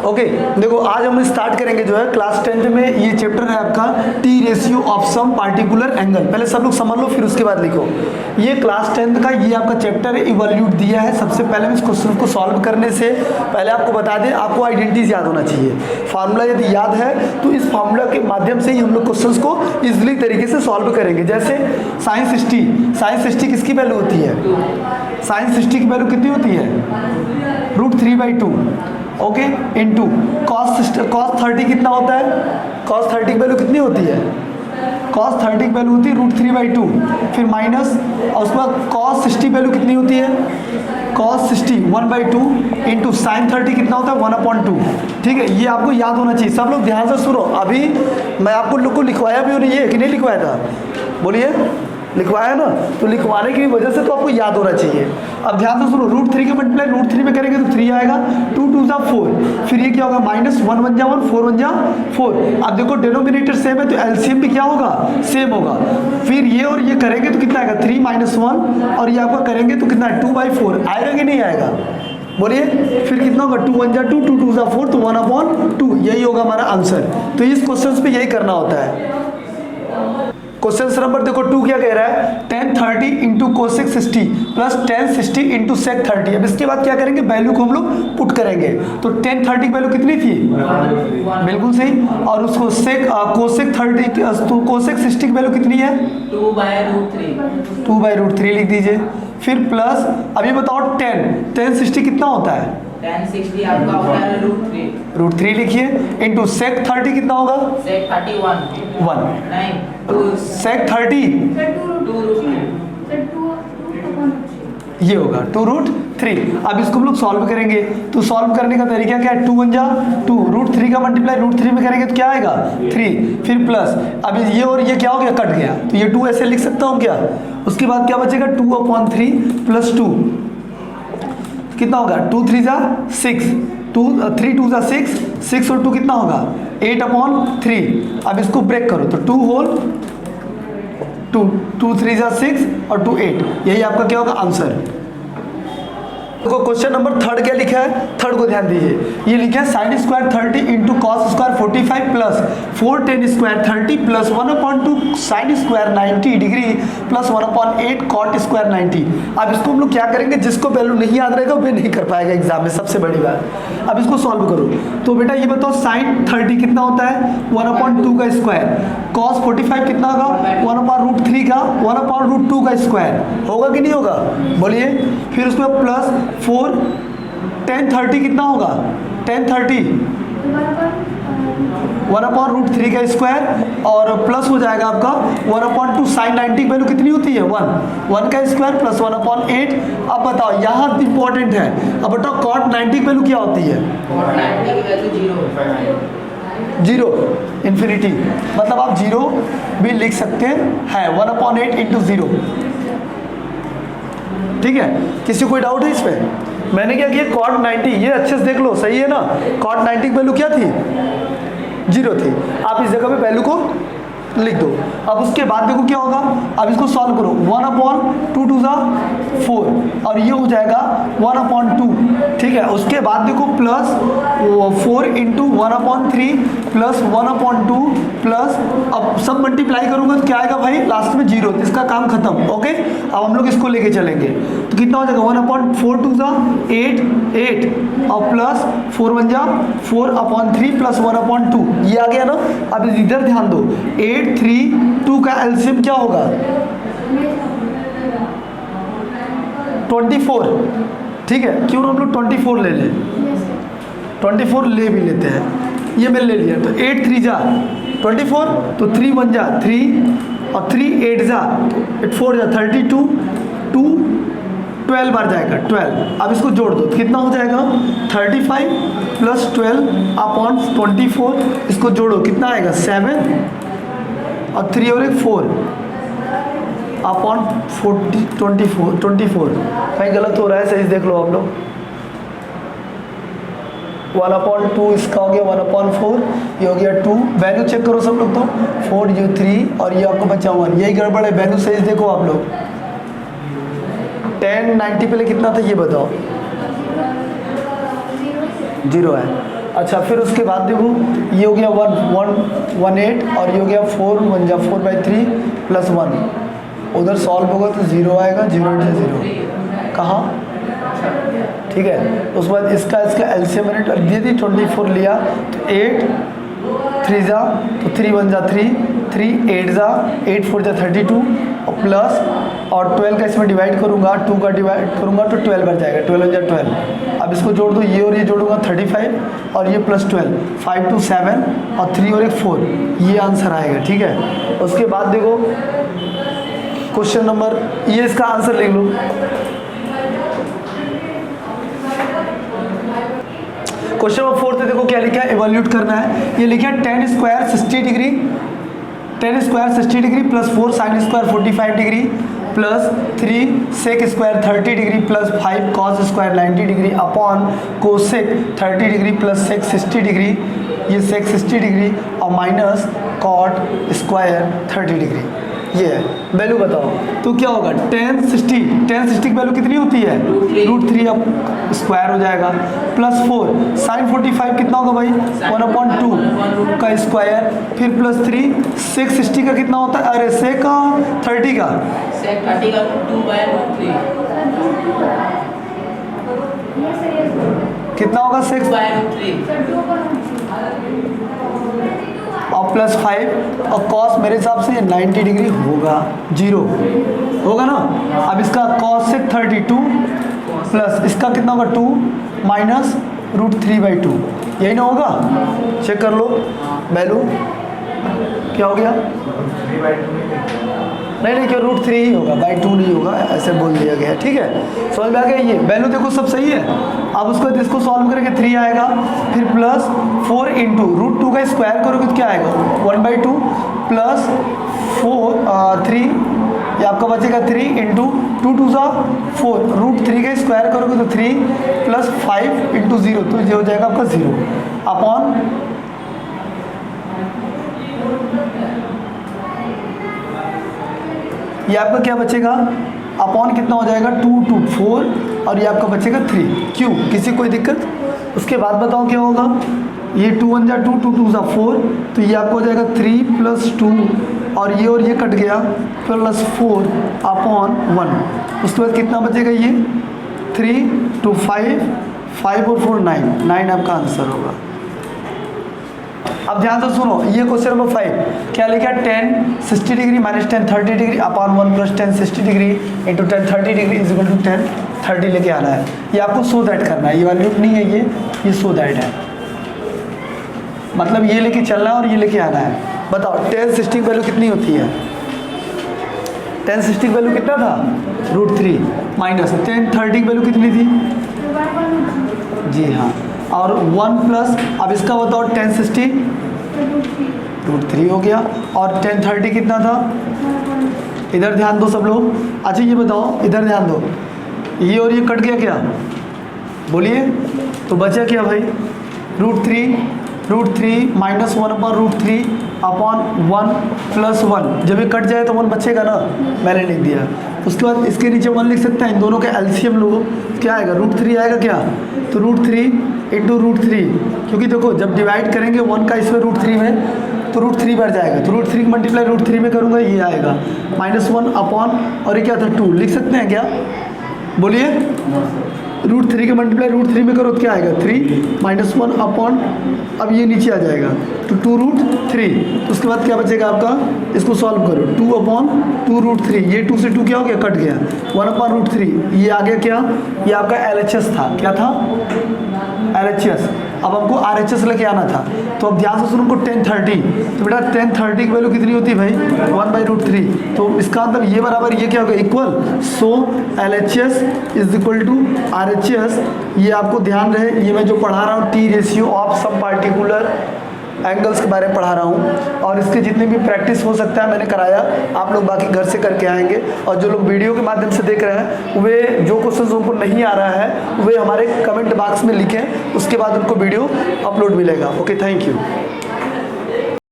Okay देखो आज हम स्टार्ट करेंगे जो है क्लास 10th में ये चैप्टर है आपका T ratio of some particular angle. पहले सब लोग समझ लो फिर उसके बाद लिखो। ये क्लास 10th का ये आपका चैप्टर है, इवोल्यूट दिया है। सबसे पहले हम इस क्वेश्चन को सॉल्व करने से पहले आपको बता दें, आपको आइडेंटिटीज याद होना चाहिए। फार्मूला यदि याद है तो इस फार्मूला के माध्यम से ही हम लोग क्वेश्चन को इजिली तरीके से सॉल्व करेंगे। जैसे साइन 60 किसकी वैल्यू होती है? साइन 60 की वैल्यू कितनी होती है? √3/2 ओके इंटू कॉस 30 कितना होता है? कॉस 30 की वैल्यू कितनी होती है? कॉस 30 की वैल्यू होती है √3/2 फिर माइनस और उसके बाद कॉस 60 वैल्यू कितनी होती है? कॉस 60 1/2 इंटू साइन 30 कितना होता है? 1/2। ठीक है, ये आपको याद होना चाहिए। सब लोग ध्यान से सुनो। अभी मैं आपको लोग को लिखवाया भी नहीं है कि नहीं लिखवाया था? बोलिए लिखवाया ना, तो लिखवाने की वजह से तो आपको याद होना चाहिए। अब ध्यान से सुनो, √3 का मल्टीप्लाई √3 में करेंगे तो 3 आएगा, 2 2 4 फिर ये क्या होगा? माइनस 1 1 जा 1 4 1 जा 4। अब देखो डिनोमिनेटर सेम है तो एलसीएम भी क्या होगा? सेम होगा। फिर ये और ये करेंगे तो कितना आएगा? 3 - 1 और ये आपका करेंगे तो कितना है? 2/4 आएगा कि नहीं आएगा? बोलिए फिर कितना होगा? 2 1 जा 2 2 2 4 तो 1/2। यही होगा हमारा आंसर। तो इस क्वेश्चन पे यही करना होता है। क्वेश्चन नंबर देखो 2 क्या कह रहा है? tan 30 into cosec 60 plus tan 60 into sec 30। अब इसके बाद क्या करेंगे? वैल्यू को हम लोग पुट करेंगे। तो tan 30 की वैल्यू कितनी थी? बिल्कुल सही। और उसको सेक कोसेक 30 तो कोसेक 60 की वैल्यू कितनी है? 2/√3 लिख दीजिए। फिर प्लस अब ये बताओ tan 60 कितना होता है? tan 60 आपका होता है √3 लिखिए इंटू सेक 30 कितना होगा? सेक 30 1 नहीं सेक 30 ये होगा 2√3। अब इसको हम लोग सॉल्व करेंगे तो सॉल्व करने का तरीका क्या है? 2 1 जा 2 √3 का मल्टीप्लाई √3 में करेंगे तो क्या आएगा? 3 फिर प्लस अब ये और ये क्या हो गया? कट गया तो ये 2 ऐसे लिख सकता हूँ क्या? उसके बाद क्या बचेगा? 2/3 प्लस 2 कितना होगा? 2 3 जा 6 3 2 जा 6 और 2 कितना होगा? 8/3। अब इसको ब्रेक करो तो 2 होल 2 3 जा 6 और 2 8। यही आपका क्या होगा? आंसर। देखो क्वेश्चन नंबर 3 क्या लिखा है? 3 को ध्यान दीजिए। ये लिखा है sine square 30 into cos square 45 plus 4 tan square 30 plus 1/2 sine square 90 degree plus 1/8 cot square 90। अब इसको हम लोग क्या करेंगे? जिसको वैल्यू नहीं याद रहेगा वो नहीं कर पाएगा एग्जाम में, सबसे बड़ी बात। अब इसको सॉल्व करो तो बेटा ये बताओ साइन 30 कितना होता है? 1/2 का स्क्वायर। कॉस 45 कितना होगा? 1/√3 का 1/√2 का स्क्वायर। होगा कि नहीं होगा? बोलिए। फिर उसमें प्लस 4 tan 30 कितना होगा? tan 30 1/√3 का स्क्वायर और प्लस हो जाएगा आपका 1/2 साइन 90 की वैल्यू कितनी होती है? 1 का स्क्वायर प्लस 1/8। अब बताओ यहाँ इंपॉर्टेंट है। अब बताओ cot 90 की वैल्यू क्या होती है? cot 90 की वैल्यू 0 इन्फिनिटी। मतलब आप 0 भी लिख सकते हैं 1/8 इंटू 0। ठीक है, किसी को कोई डाउट है इस पे? मैंने क्या किया? cot 90 ये अच्छे से देख लो, सही है ना? cot 90 की वैल्यू क्या थी? 0 थी। आप इस जगह पे वैल्यू को लिख दो। अब उसके बाद देखो क्या होगा? अब इसको सॉल्व करो 1/2 2 जा 4 और ये हो जाएगा 1/2। ठीक है, उसके बाद देखो प्लस 4 इंटू 1/3 प्लस 1/2 प्लस अब सब मल्टीप्लाई करूंगा तो क्या आएगा भाई? लास्ट में 0। इसका काम खत्म। ओके, अब हम लोग इसको लेके चलेंगे तो कितना हो जाएगा? 1/4 2 जा 8 और प्लस 4 1 जा 4/3 प्लस 1/2 ये आ गया ना? अब इधर ध्यान दो 8 3 2 का एलसीएम क्या होगा? 24। ठीक है, क्यों हम लोग 24 ले लें? 24 ले भी लेते हैं, ये मैंने ले लिया। तो 8 3 जा 24 तो 3 1 जा 3 और 3 8 जा 8 4 जा 32 2 12 बार जाएगा 12। अब इसको जोड़ दो तो कितना हो जाएगा? 35 प्लस 12/24। इसको जोड़ो कितना आएगा? 7 और 3 और 1 4/24। कहीं गलत हो रहा है, सही देख लो आप लोग। 1/2 इसका हो गया 1/4, ये हो गया 2। वैल्यू चेक करो सब लोग तो 4 ये 3 और ये आपको बचा 1। यही गड़बड़ है, वैल्यू सही देखो आप लोग। tan 90 पहले कितना था ये बताओ? 0 है। अच्छा फिर उसके बाद देखो ये हो गया 118 और ये हो गया 4 प्लस 1, उधर सॉल्व होगा तो 0 आएगा, 0 × 0 कहाँ, ठीक है। उसके बाद इसका एलसीएम मैंने दे दी 24 लिया तो 8 3 जा तो 3 1 जा 3 8 जा 8 4 जा 32 और प्लस और 12 का इसमें डिवाइड करूँगा, 2 का डिवाइड करूँगा तो 12 बच जाएगा, 12 1 जा 12। अब इसको जोड़ दो, ये और ये जोड़ूंगा 35 और ये प्लस 12, 5 2 7 और 3 और 1 4, ये आंसर आएगा, ठीक है। उसके बाद देखो क्वेश्चन नंबर, ये इसका आंसर लिख लो। क्वेश्चन नंबर 4 देखो क्या लिखा है, इवैल्यूएट करना है। ये लिखा है tan square 60 degree, tan square 60 degree plus 4 sin square 45 degree plus 3 sec square 30 degree plus 5 cos square 90 degree upon cosec 30 degree plus sec 60 degree, ये sec 60 डिग्री और माइनस cot स्क्वायर 30 डिग्री। ये है value बताओ तो क्या होगा, tan 60 की value कितनी होती है, √3 अब स्क्वायर हो जाएगा प्लस 4 sin 45 कितना होगा भाई 1/2 का स्क्वायर, फिर प्लस 3 sec 60 का कितना होता है, अरे sec 30 का 2/√3 कितना होगा sec 2/√3 और प्लस 5 और cos मेरे हिसाब से 90 डिग्री होगा, 0 होगा ना। अब इसका cos से 32 प्लस इसका कितना होगा 2 माइनस √3/2, यही ना होगा, चेक कर लो वैल्यू क्या हो गया, नहीं क्यों √3 ही होगा, /2 नहीं होगा, ऐसे बोल दिया गया है, ठीक है। समझ में आ गया, ये वैल्यू देखो सब सही है। अब उसको इसको सॉल्व करेंगे 3 आएगा, फिर प्लस 4 इंटू √2 का स्क्वायर करोगे तो क्या आएगा 1/2 प्लस 3, ये आपका बचेगा 3 इंटू 2 2 सा 4, √3 का स्क्वायर करोगे तो 3 प्लस 5 इंटू 0 तो ये हो जाएगा आपका 0 अपॉन ये आपका क्या बचेगा, अपॉन कितना हो जाएगा 2 2 4 और ये आपका बचेगा 3, क्यों किसी कोई दिक्कत। उसके बाद बताओ क्या होगा, ये 2 1 जा 2 2 2 जा 4 तो ये आपको हो जाएगा 3 प्लस 2 और ये कट गया प्लस 4 अपॉन 1। उसके बाद कितना बचेगा, ये 3 2 5 और 4 9 आपका आंसर होगा। अब ध्यान से सुनो, ये क्वेश्चन नंबर 5 क्या लिखा है, tan 60 degree minus tan 30 degree upon 1 plus tan 60 degree into tan 30 degree is equal to tan 30 लेके आना है। ये आपको सो दैट करना है, ये वैल्यू नहीं है, ये सो दैट है, मतलब ये लेके चलना है और ये लेके आना है। बताओ tan 60 की वैल्यू कितनी होती है, tan 60 की वैल्यू कितना था √3 माइनस tan 30 की वैल्यू कितनी थी, जी हाँ, और 1 प्लस अब इसका बताओ tan 60 √3 हो गया और tan 30 कितना था, इधर ध्यान दो सब लोग। अच्छा ये बताओ इधर ध्यान दो, ये और ये कट गया क्या, बोलिए तो बचा क्या भाई √3 माइनस 1/√3 अपॉन 1 प्लस 1, जब ये कट जाए तो 1 बचेगा ना, मैंने लिख दिया। उसके बाद इसके नीचे 1 लिख सकते हैं, इन दोनों का एलसीएम लो, क्या आएगा √3 आएगा क्या, तो √3 इंटू √3, क्योंकि देखो जब डिवाइड करेंगे 1 का इसमें √3 में तो √3 बढ़ जाएगा, तो √3 मल्टीप्लाई √3 में करूँगा ये आएगा -1 अपॉन और ये क्या था 2, लिख सकते हैं क्या, बोलिए √3 के मल्टीप्लाई √3 में करो तो क्या आएगा 3 -1 अपॉन, अब ये नीचे आ जाएगा तो 2√3, तो उसके बाद क्या बचेगा आपका, इसको सॉल्व करो 2 अपॉन 2√3, ये 2 से 2 क्या हो गया कट गया 1/√3, ये आ गया क्या, ये आपका LHS था, क्या था LHS। अब हमको RHS लेके आना था, तो अब ध्यान से सुनो को tan 30, तो बेटा tan 30 की वैल्यू कितनी होती है भाई 1/√3, तो इसका मतलब ये बराबर ये क्या होगा equal, so LHS is equal to RHS। ये आपको ध्यान रहे, ये मैं जो पढ़ा रहा हूँ T ratio of some particular angles के बारे में पढ़ा रहा हूँ, और इसके जितने भी प्रैक्टिस हो सकता है मैंने कराया, आप लोग बाकी घर से करके आएंगे। और जो लोग वीडियो के माध्यम से देख रहे हैं वे जो क्वेश्चंस उनको नहीं आ रहा है वे हमारे कमेंट बॉक्स में लिखें, उसके बाद उनको वीडियो अपलोड मिलेगा। Okay, thank you.